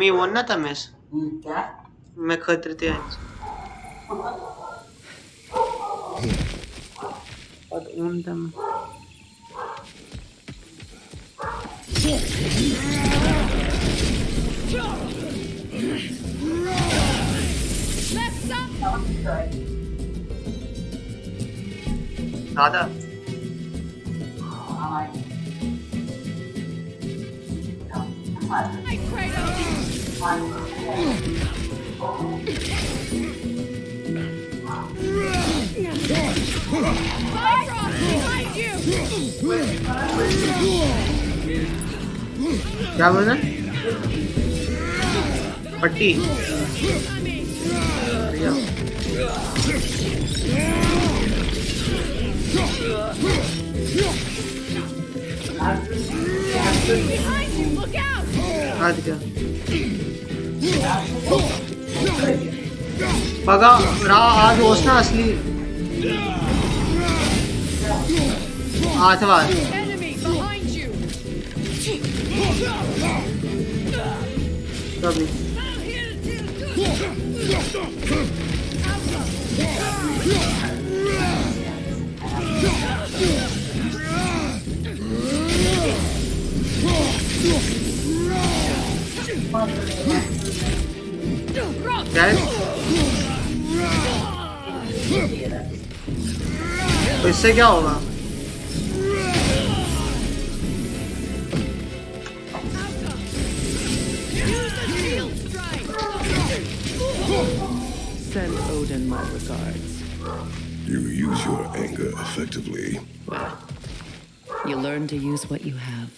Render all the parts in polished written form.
मी वonna tames. क्या Me khatrite ains. But un tam. Dada. क्या बोला? पट्टी आज क्या बघा आज ओसना असली आठवा कभी क्या है? तो इससे क्या होगा? Send Odin my regards. You use your anger effectively. Well, you learn to use what you have.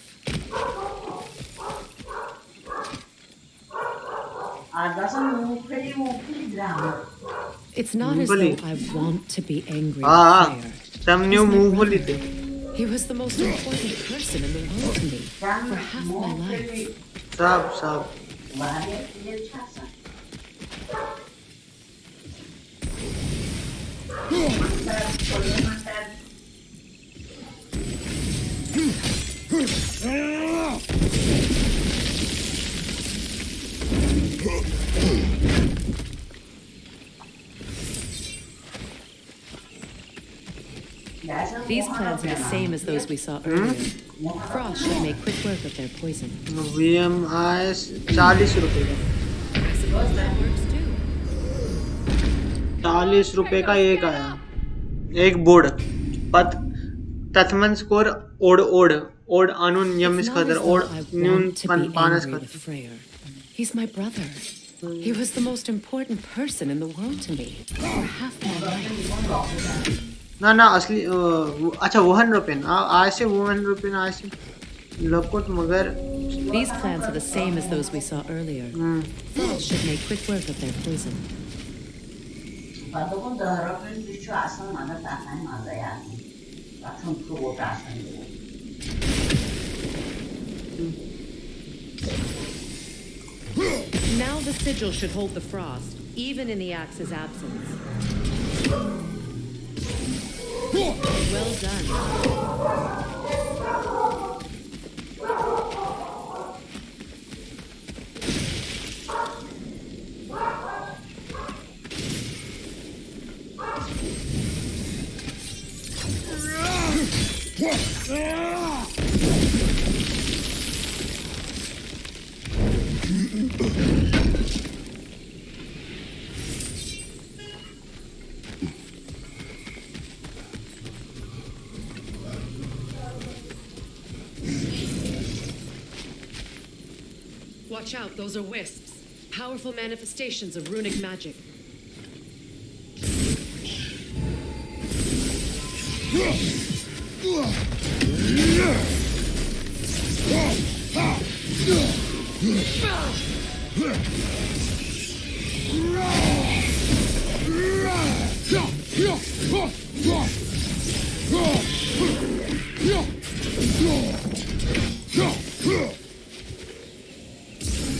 It's not as though I want to be angry with Freya. Some new move He was the most important person in the world to me for half my life. सब These plants are the same as those we saw earlier. Frost should make quick work of their poison. VMI 40 रुपए का I suppose that works too. 40 रुपए का एक आया एक board पत तथमन score odd अनुन यमिस खतर ओड न्यून पानस खतर He's my brother. He was the most important person in the world to me for half my life. ना असली अच्छा 100 रुपए आज से 100 रुपए आज से लपट मगर These plants are the same as those we saw earlier. Frost should make quick work of their poison. Now the sigil should hold the frost, even in the axe's absence. Well done. Watch out, those are wisps. Powerful manifestations of runic magic.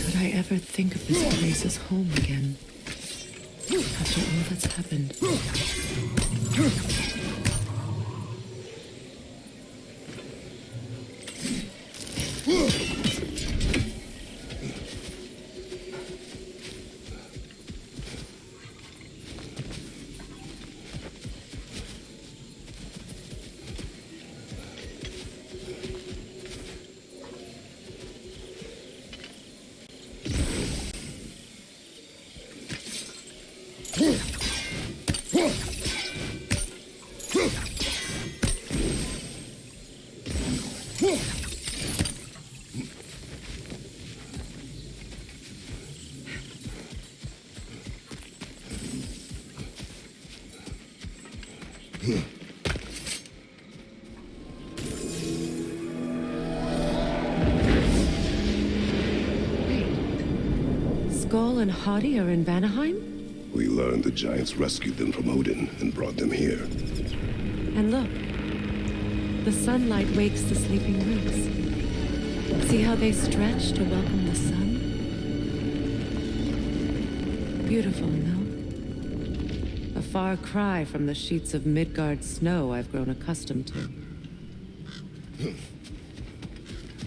Could I ever think of this place as home again? After all that's happened. Skull and Hadi are in Vanaheim? We learned the giants rescued them from Odin and brought them here. And look, the sunlight wakes the sleeping roots. See how they stretch to welcome the sun? Beautiful, no? A far cry from the sheets of Midgard snow I've grown accustomed to.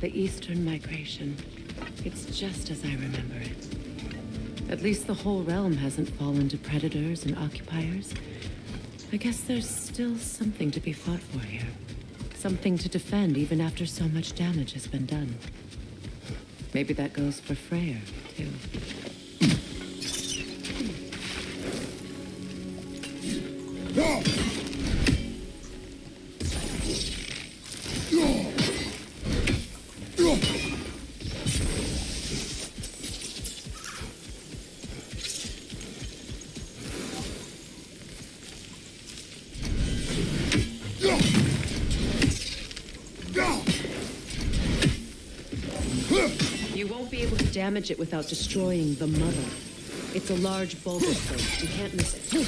The Eastern migration. It's just as I remember it. At least the whole realm hasn't fallen to predators and occupiers. I guess there's still something to be fought for here. Something to defend even after so much damage has been done. Maybe that goes for Freyr, too. You won't be able to damage it without destroying the mother. It's a large boulder plate. You can't miss it.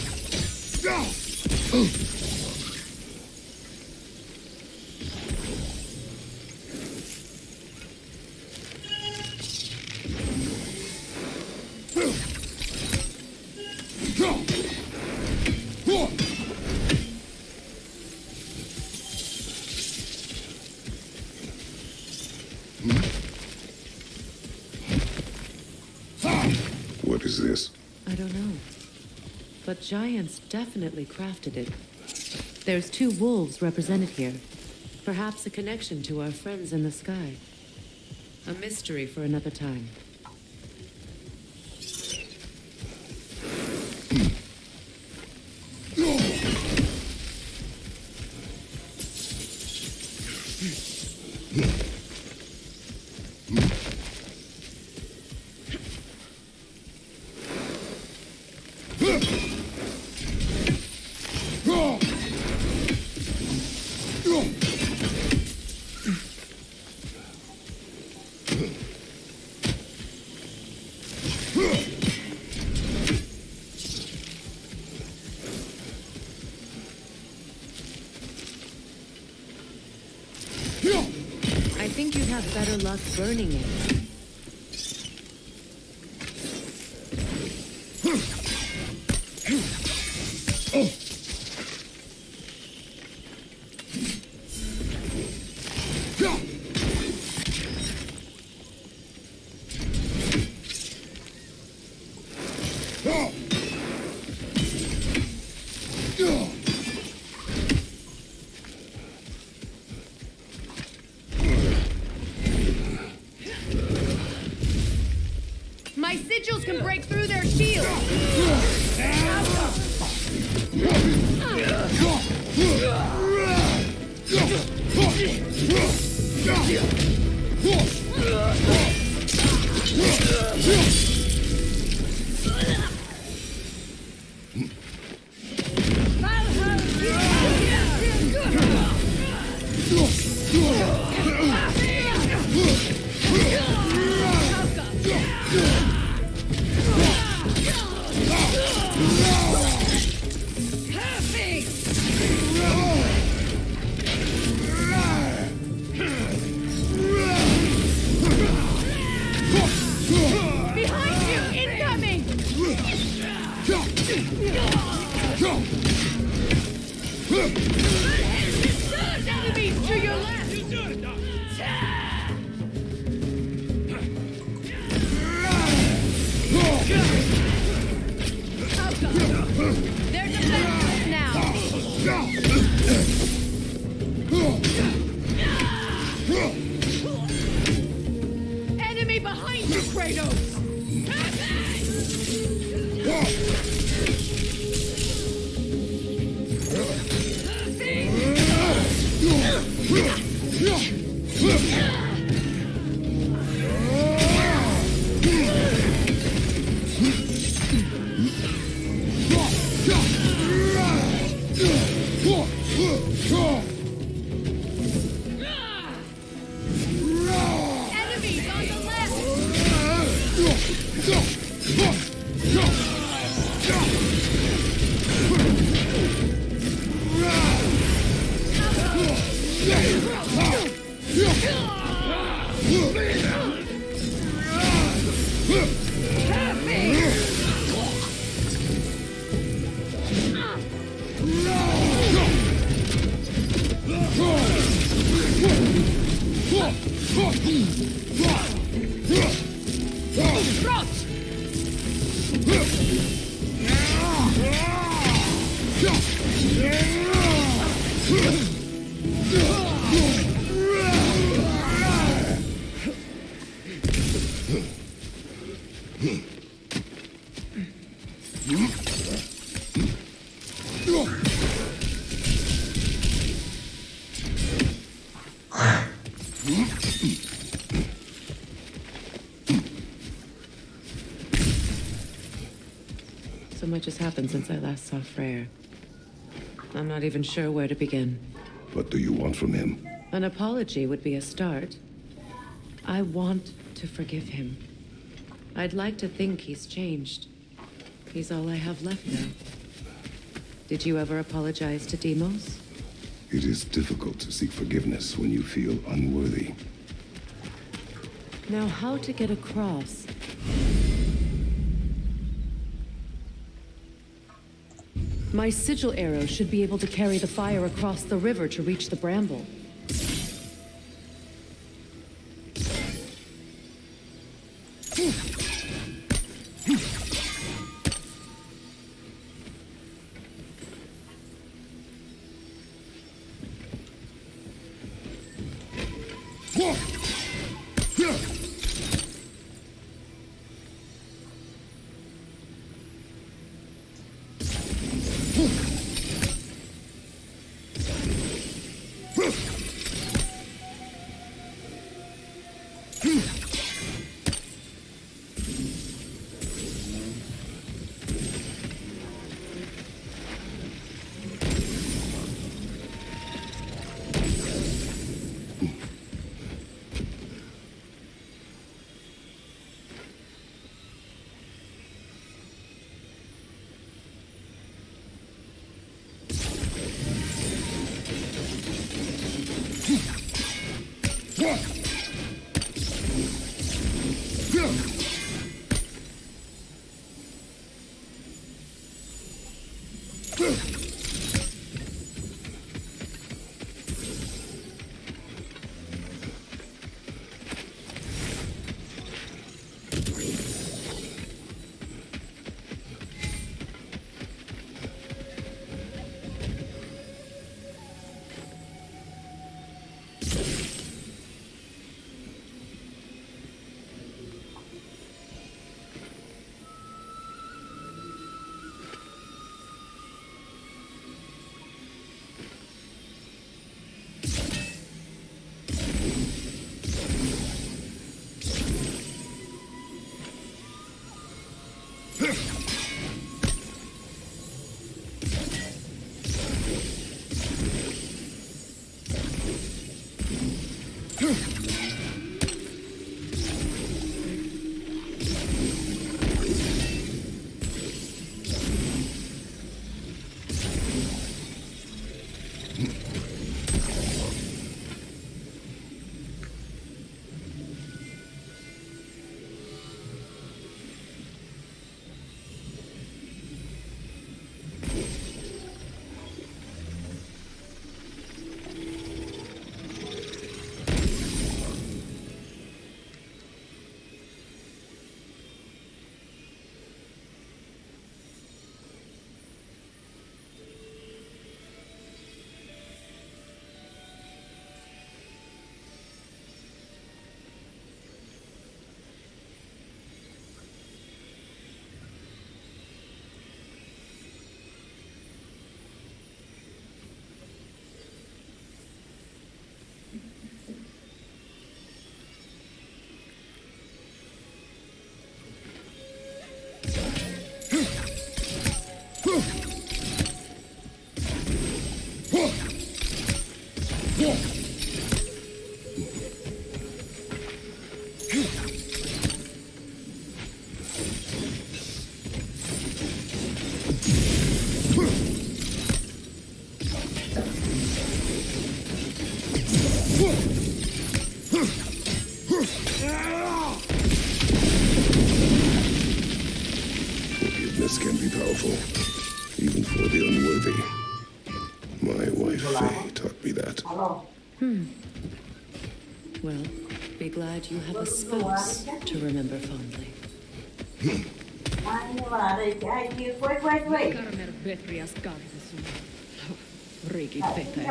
What is this? I don't know. But giants definitely crafted it. There's 2 wolves represented here. Perhaps a connection to our friends in the sky. A mystery for another time. I think you'd have better luck burning it. My sigils can break through their shield! Behind you! Incoming! Enemies to your left! They're defenseless now! Enemy behind you, Kratos! So much has happened since I last saw Freyr. I'm not even sure where to begin. What do you want from him? An apology would be a start. I want to forgive him. I'd like to think he's changed. He's all I have left now. Did you ever apologize to Demos? It is difficult to seek forgiveness when you feel unworthy. Now, how to get across? My sigil arrow should be able to carry the fire across the river to reach the bramble. Forgiveness can be powerful, even for the unworthy. My wife Faye taught me that. Well, be glad you have a spouse to remember fondly. Karmer Betrias Gardesun. Riki Peter.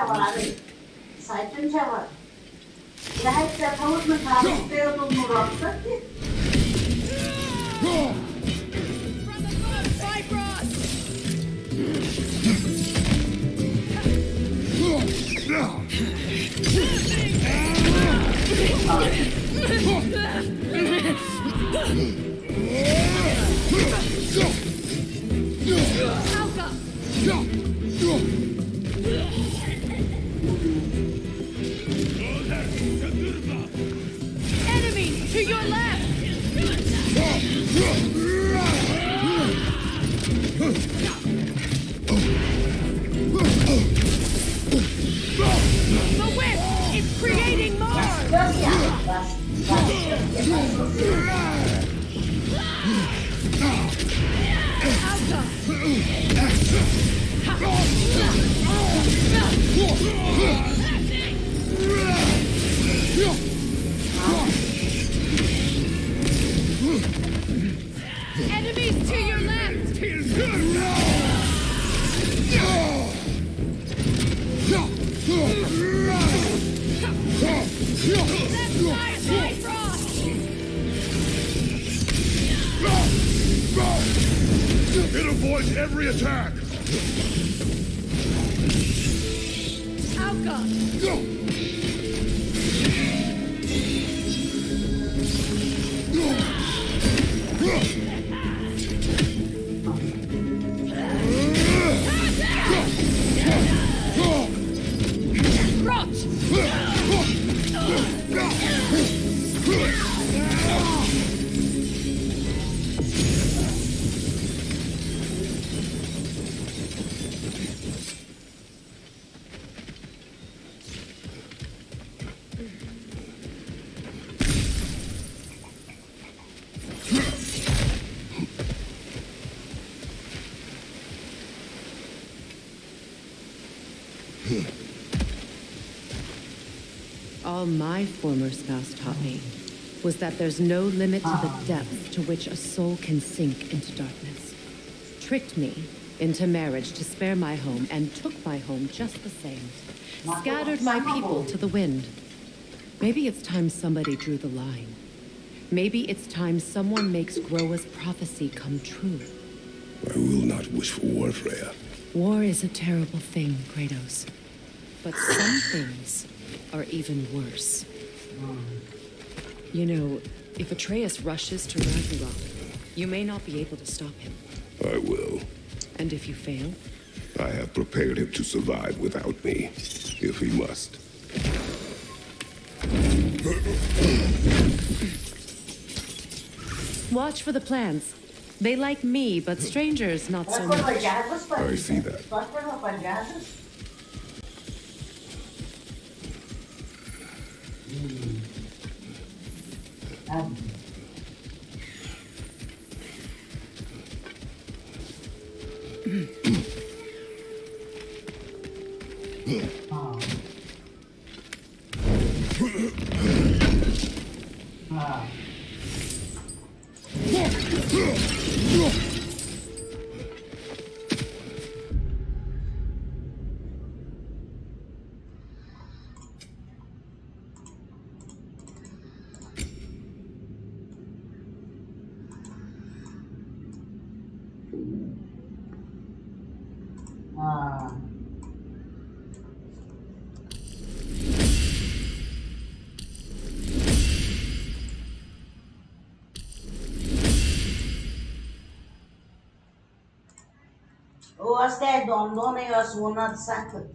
Enemy to your left! The whip is creating more! Enemies to your left! Left side, Frost! It avoids every attack! Alka! All my former spouse taught me was that there's no limit to the depth to which a soul can sink into darkness. Tricked me into marriage to spare my home and took my home just the same. Scattered my people to the wind. Maybe it's time somebody drew the line. Maybe it's time someone makes Groa's prophecy come true. I will not wish for war, Freya. War is a terrible thing, Kratos. But some things are even worse. You know, if Atreus rushes to Ragnarok, you may not be able to stop him. I will. And if you fail? I have prepared him to survive without me, if he must. Watch for the plants. They like me, but strangers not so much. I see that. Oaste dondone asuna sakit.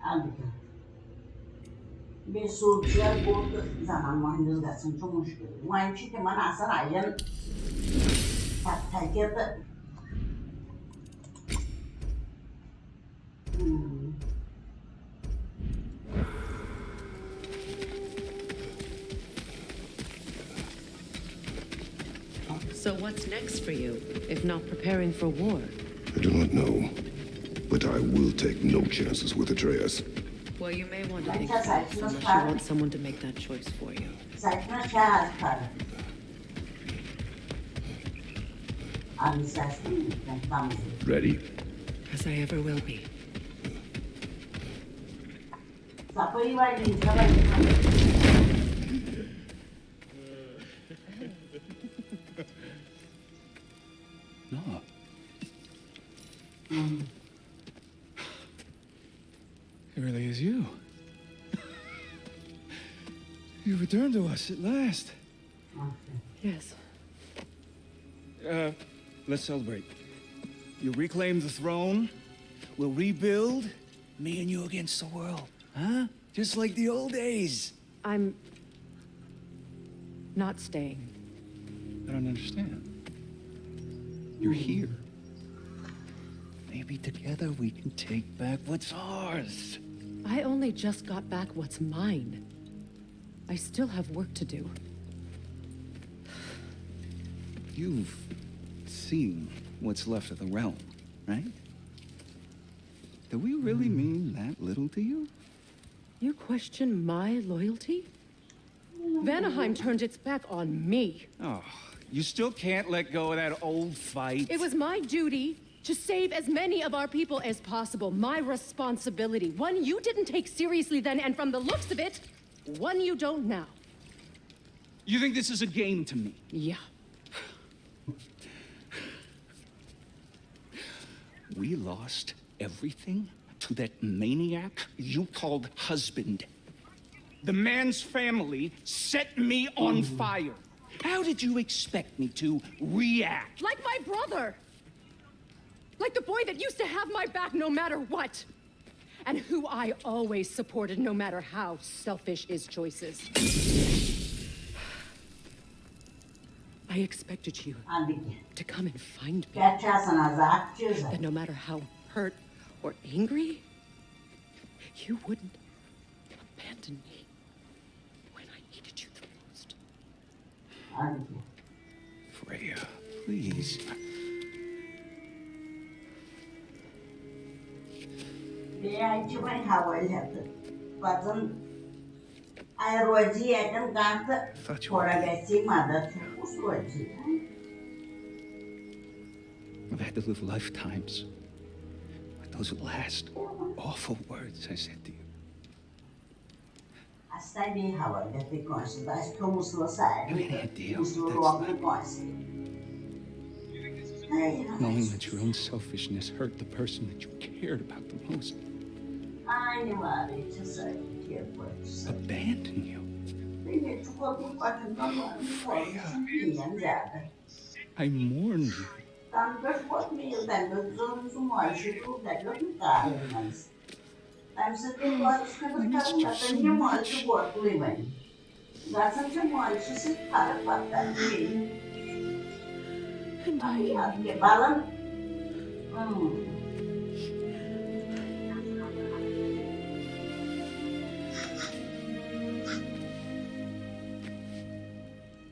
Halbuki bir soğukçuya bu zaman mahallesinin çok müşkül. Muayim çünkü bana asar ayın takiyatı. So what's next for you, if not preparing for war? I do not know, but I will take no chances with Atreus. Well, you may want to think Bence twice saçma unless you sapan. want someone to make that choice for you. Saçma şahar karı. Abi saçma mı? Ben tam Ready? As I ever will be. sapayı var sabah. No. It really is you. You returned to us at last. Yes. Let's celebrate. You reclaim the throne. We'll rebuild. Me and you against the world. Huh? Just like the old days. I'm not staying. I don't understand. You're here. Maybe together we can take back what's ours. I only just got back what's mine. I still have work to do. You've seen what's left of the realm, right? Do we really mean that little to you? You question my loyalty? Vanaheim turned its back on me. Oh, you still can't let go of that old fight. It was my duty to save as many of our people as possible. My responsibility. One you didn't take seriously then, and from the looks of it, one you don't now. You think this is a game to me? Yeah. We lost everything to that maniac you called husband. The man's family set me on fire. How did you expect me to react? Like my brother! Like the boy that used to have my back no matter what! And who I always supported no matter how selfish his choices. I expected you to come and find me. That no matter how hurt or angry, you wouldn't abandon me when I needed you the most. Freya, please. I've had to live lifetimes with those last awful words I said to you. Any idea what that's Knowing that your own selfishness hurt the person that you cared about the most. Abandon you. I mourn you. And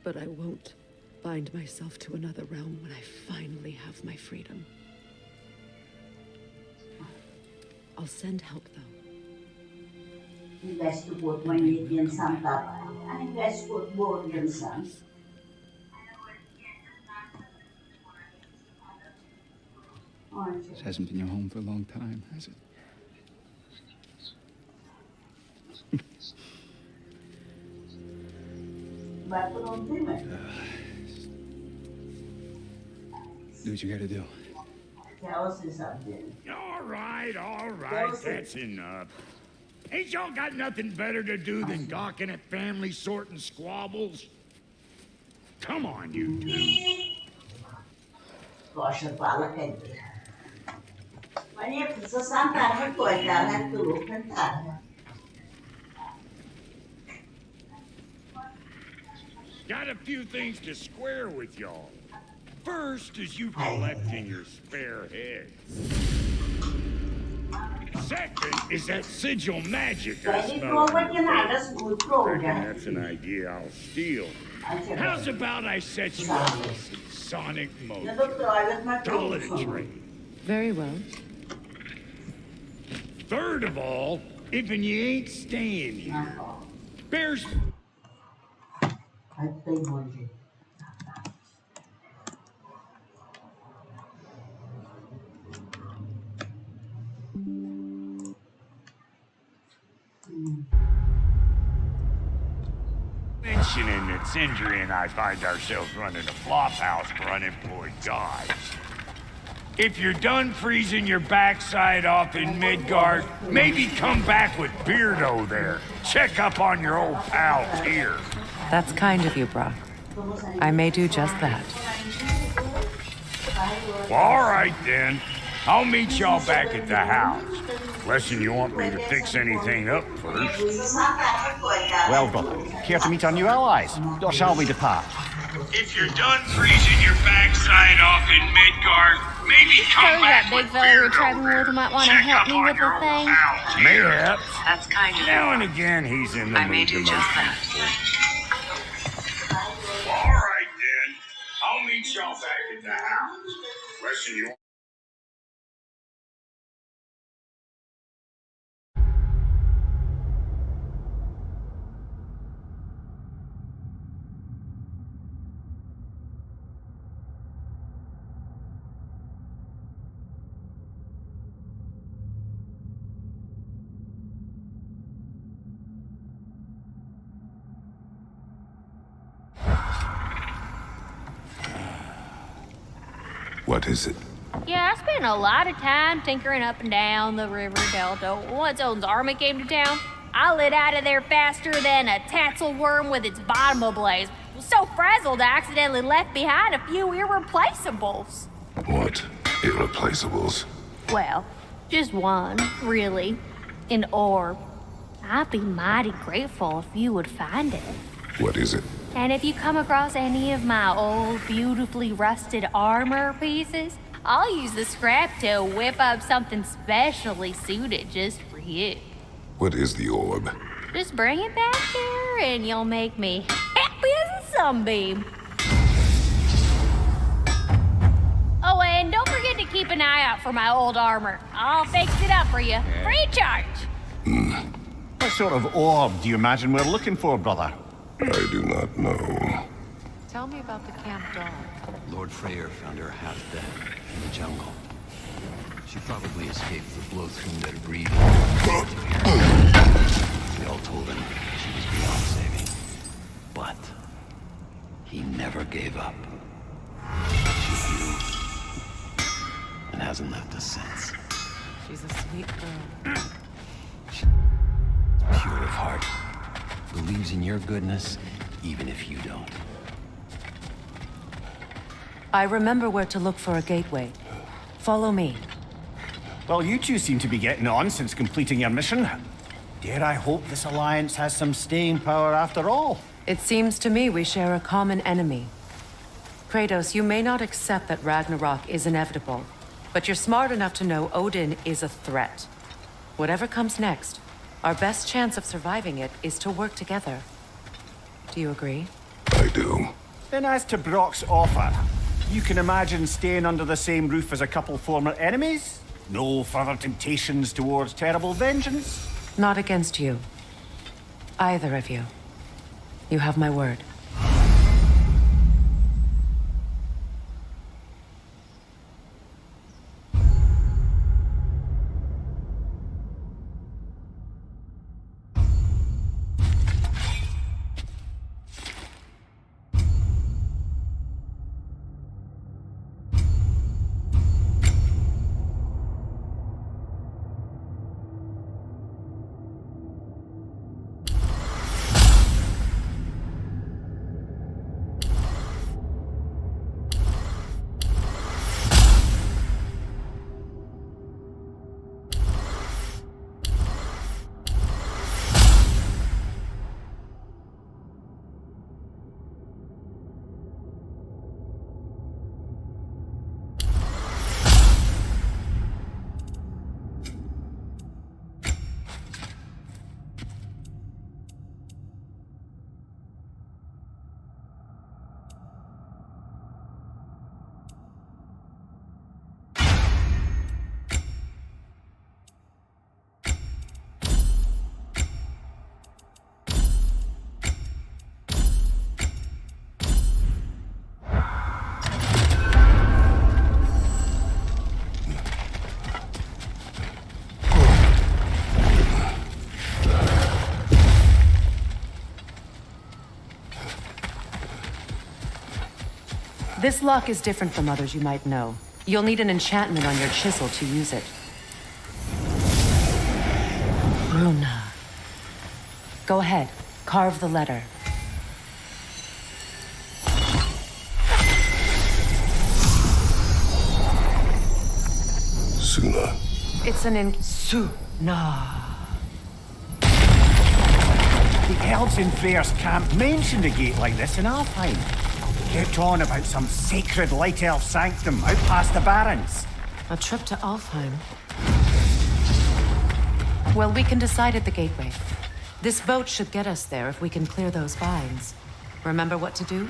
but I won't bind myself to another realm when I finally have my freedom. I'll send help, though. This hasn't been your home for a long time, has it? Do what you gotta do. All right, that's enough. Ain't y'all got nothing better to do than gawking at family sorting squabbles? Come on, you two. Они сосантарно кое-то, ту, кантарно. Got a few things to square with y'all. First is you collecting your spare head. Second is that sigil magic I smell on your face. Reckon that's an idea I'll steal. How's about I set you up with some sonic motion? Call it a trade. Very well. Third of all, if and you ain't staying here, bears. Mentioning that Sindri and I find ourselves running a flop house for unemployed guys. If you're done freezing your backside off in Midgard, maybe come back with Beardo there. Check up on your old pals here. That's kind of you, Brock. I may do just that. Well, all right then. I'll meet y'all back at the house. Unless you want me to fix anything up first. Well, brother, care to meet our new allies? Or shall we depart? If you're done freezing your backside off in Midgard, maybe come back with Beardo there. Might want to Check help up me on with your the old thing. pals. Mayhaps. That's kind of Now and again, he's in the I may mood do to just most that. people. All right then. I'll meet y'all back at the house. Unless you. What is it? Yeah, I spent a lot of time tinkering up and down the river delta. Once Odin's army came to town, I lit out of there faster than a tassel worm with its bottom ablaze. Was so frazzled I accidentally left behind a few irreplaceables. What irreplaceables? Well, just one, really. An orb. I'd be mighty grateful if you would find it. What is it? And if you come across any of my old, beautifully rusted armor pieces, I'll use the scrap to whip up something specially suited just for you. What is the orb? Just bring it back here and you'll make me happy as a sunbeam. Oh, and don't forget to keep an eye out for my old armor. I'll fix it up for you. Free charge. What sort of orb do you imagine we're looking for, brother? I do not know. Tell me about the camp dog. Lord Freyr found her half dead in the jungle. She probably escaped the Blothun that breed. We all told him she was beyond saving. But he never gave up. She healed and hasn't left us since. She's a sweet girl. Pure of heart. Believes in your goodness, even if you don't. I remember where to look for a gateway. Follow me. Well, you two seem to be getting on since completing your mission. Dare I hope this alliance has some staying power after all? It seems to me we share a common enemy. Kratos, you may not accept that Ragnarok is inevitable, but you're smart enough to know Odin is a threat. Whatever comes next, our best chance of surviving it is to work together. Do you agree? I do. Then as to Brock's offer, you can imagine staying under the same roof as a couple former enemies? No further temptations towards terrible vengeance? Not against you. Either of you. You have my word. This lock is different from others you might know. You'll need an enchantment on your chisel to use it. Runa. Go ahead. Carve the letter. Suna. It's an Suna. The elves in Freyr's camp mentioned a gate like this in Alfheim. Kept on about some sacred light elf sanctum out past the barrens. A trip to Alfheim. Well, we can decide at the gateway. This boat should get us there if we can clear those vines. Remember what to do?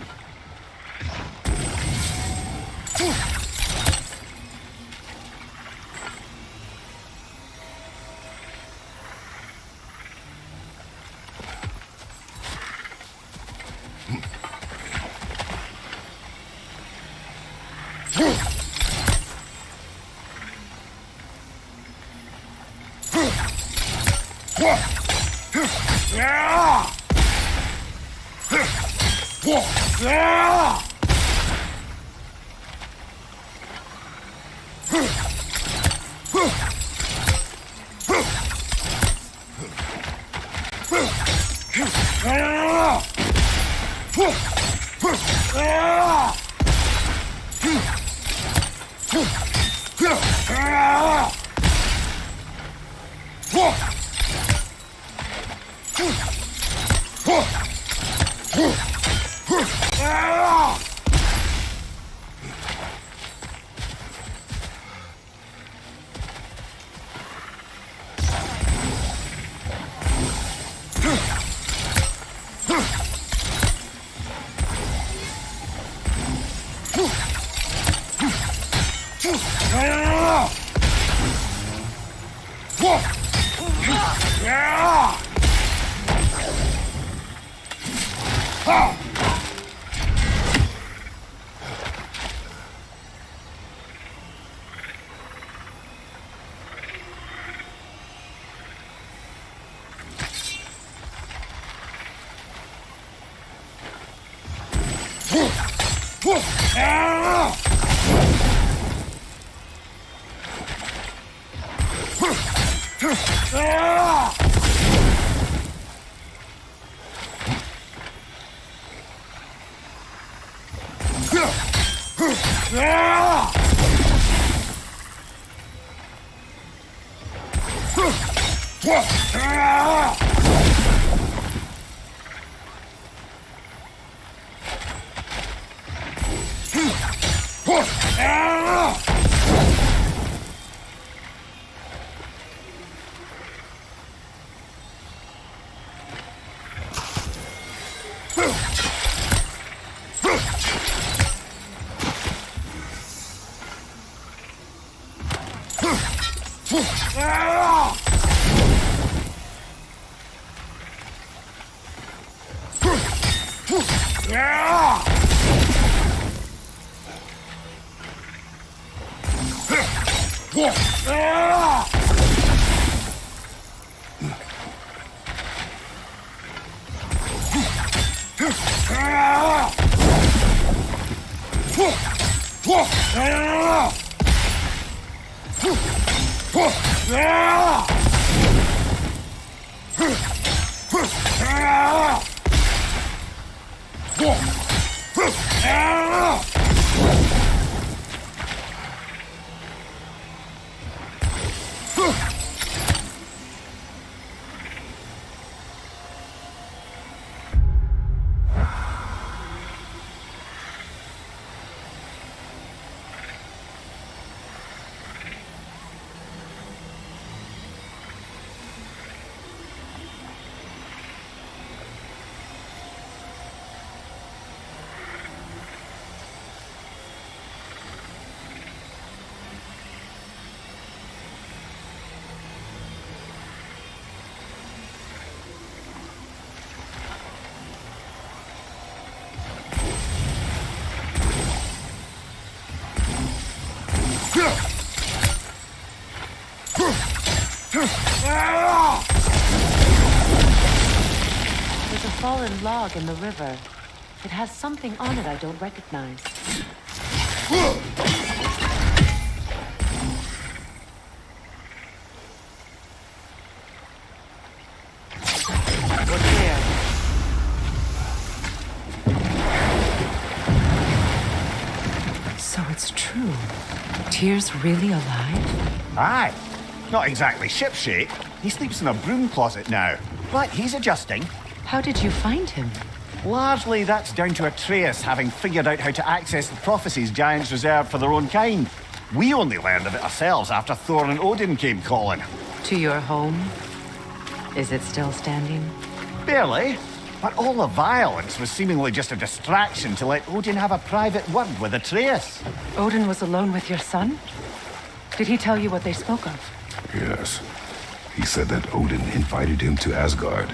There's a fallen log in the river. It has something on it I don't recognize. What's there? So it's true. Tyr's really alive? Aye. Not exactly shipshape. He sleeps in a broom closet now. But he's adjusting. How did you find him? Largely, that's down to Atreus having figured out how to access the prophecies giants reserved for their own kind. We only learned of it ourselves after Thor and Odin came calling. To your home? Is it still standing? Barely. But all the violence was seemingly just a distraction to let Odin have a private word with Atreus. Odin was alone with your son? Did he tell you what they spoke of? Yes. He said that Odin invited him to Asgard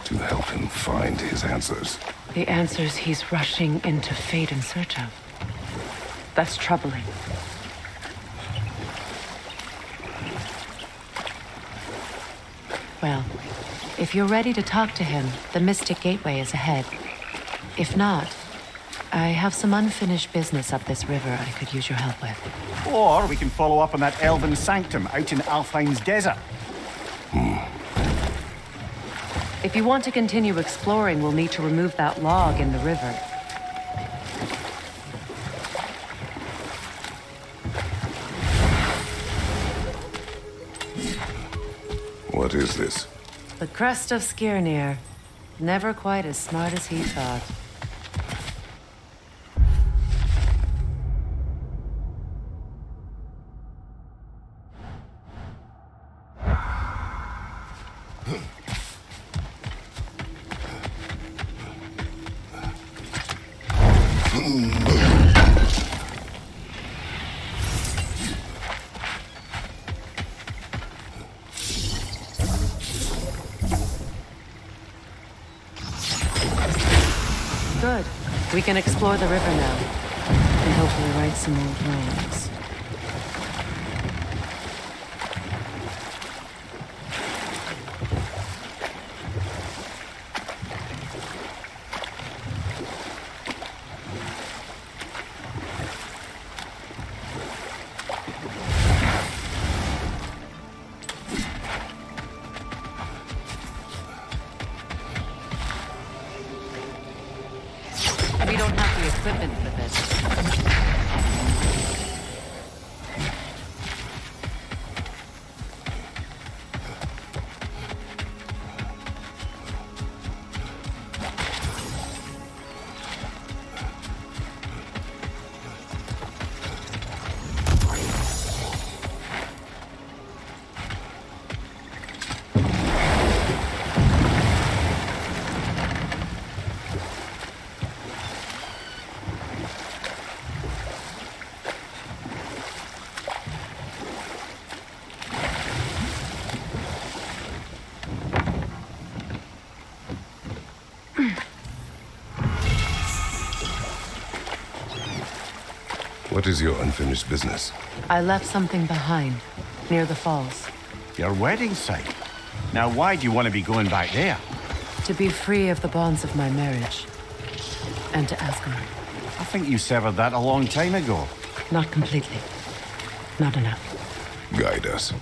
to help him find his answers. The answers he's rushing into fate in search of. That's troubling. Well, if you're ready to talk to him, the Mystic Gateway is ahead. If not, I have some unfinished business up this river I could use your help with. Or we can follow up on that elven sanctum out in Alfheim's desert. If you want to continue exploring, we'll need to remove that log in the river. What is this? The crest of Skirnir. Never quite as smart as he thought. Good. We can explore the river now. And hopefully right some old wrongs. We don't have the equipment for this. What is your unfinished business? I left something behind, near the falls. Your wedding site. Now, why do you want to be going back there? To be free of the bonds of my marriage. And to Asgard. I think you severed that a long time ago. Not completely. Not enough. Guide us.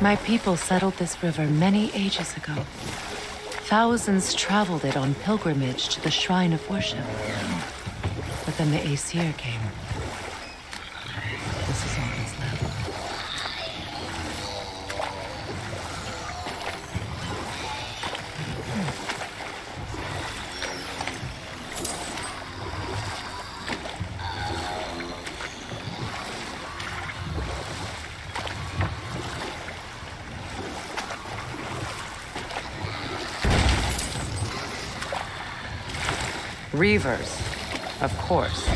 My people settled this river many ages ago. Thousands traveled it on pilgrimage to the shrine of worship. But then the Aesir came. This is all that's left. Reavers, of course.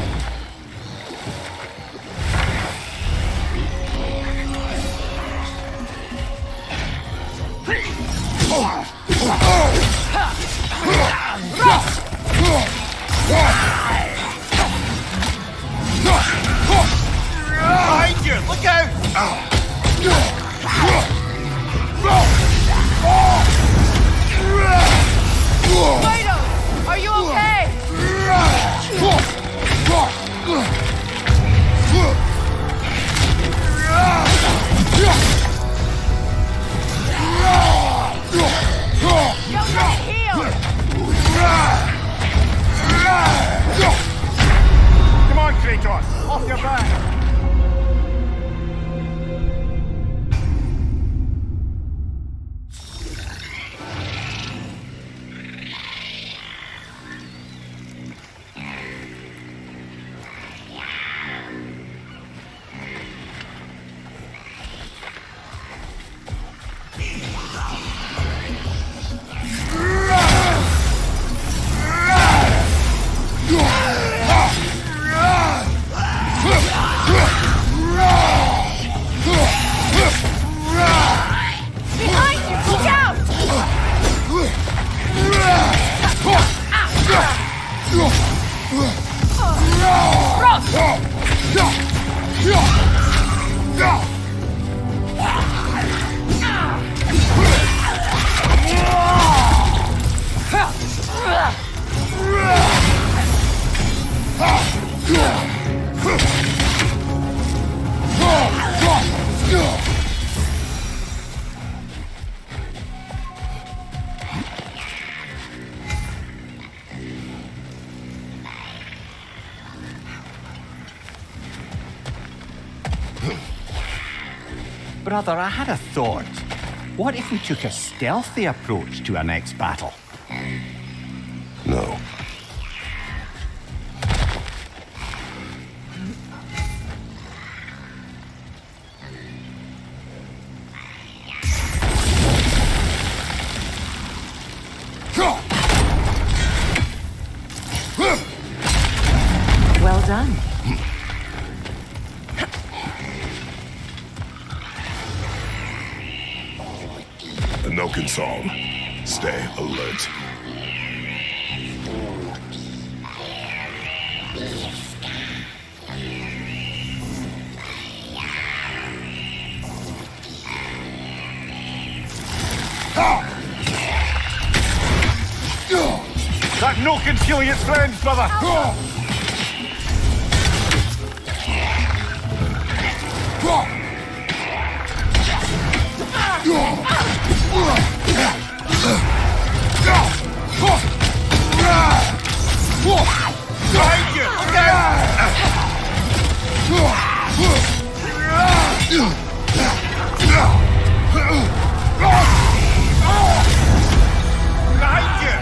Brother, I had a thought. What if we took a stealthy approach to our next battle? No. Well done. No console. Stay alert. That no concealing its friends, brother! Behind you! Behind you! Behind you!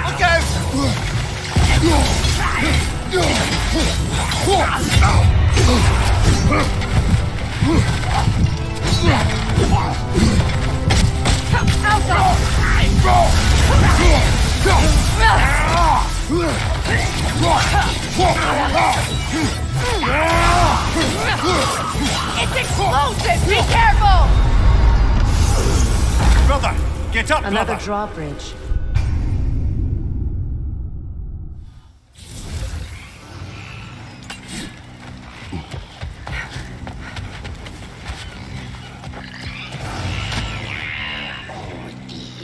Look out! It's explosive! Be careful! Brother, get up, Another brother! drawbridge.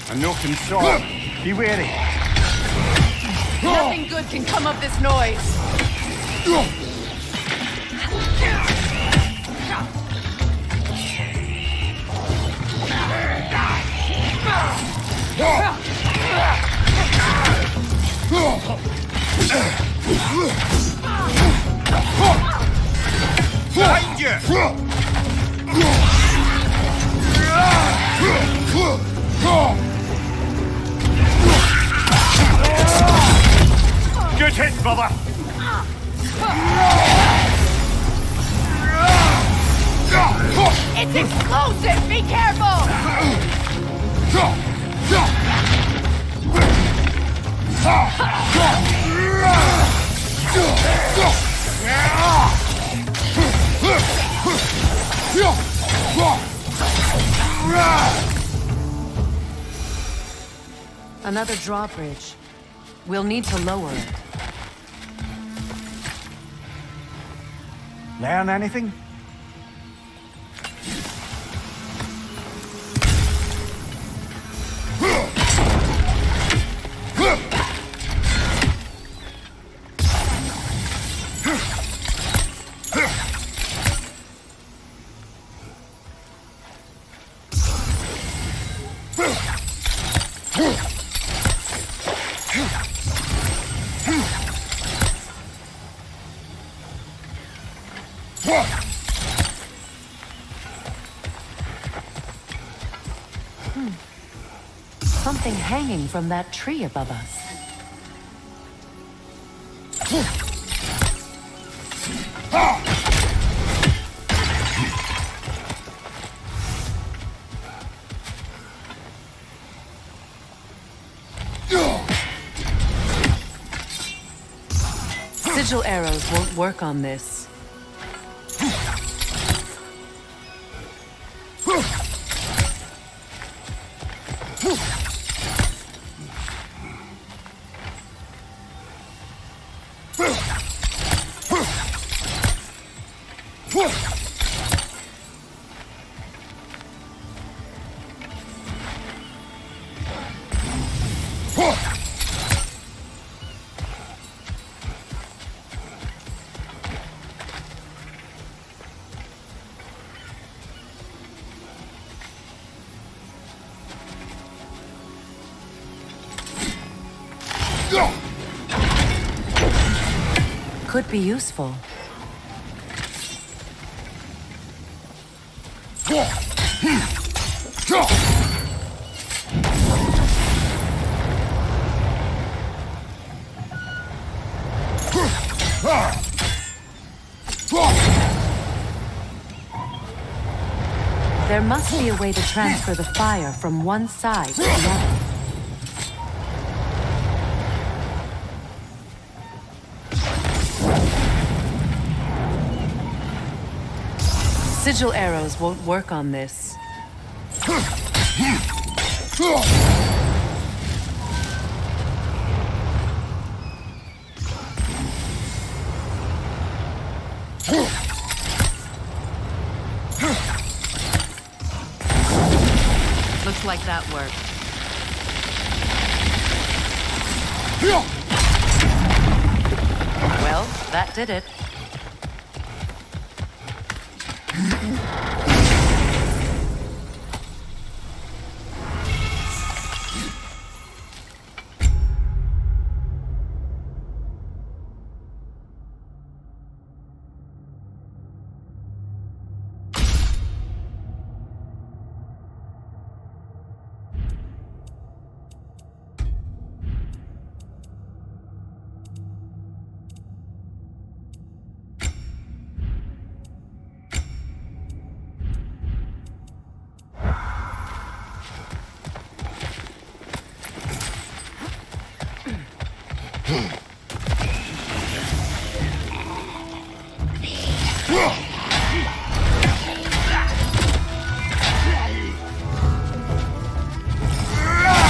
A no console. Be wary. Nothing good can come of this noise. Behind you! Good hit, brother! It's explosive! Be careful! Another drawbridge. We'll need to lower it. Learn anything? Something hanging from that tree above us. Sigil arrows won't work on this. Could be useful. There must be a way to transfer the fire from one side to the other. Sigil arrows won't work on this. Looks like that worked. Well, that did it.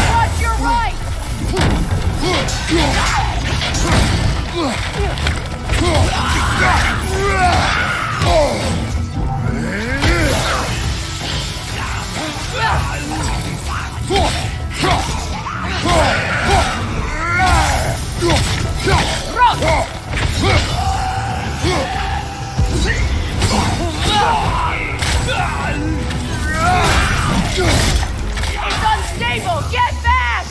Watch your right! It's unstable! Get back!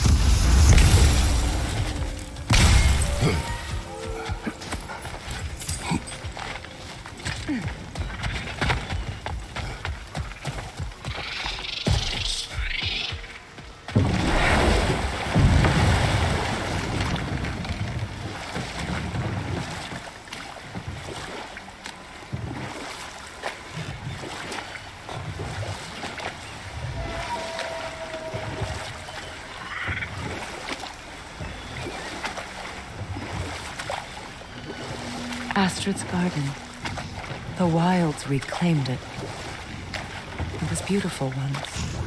Astrid's garden. The wilds reclaimed it. It was beautiful once.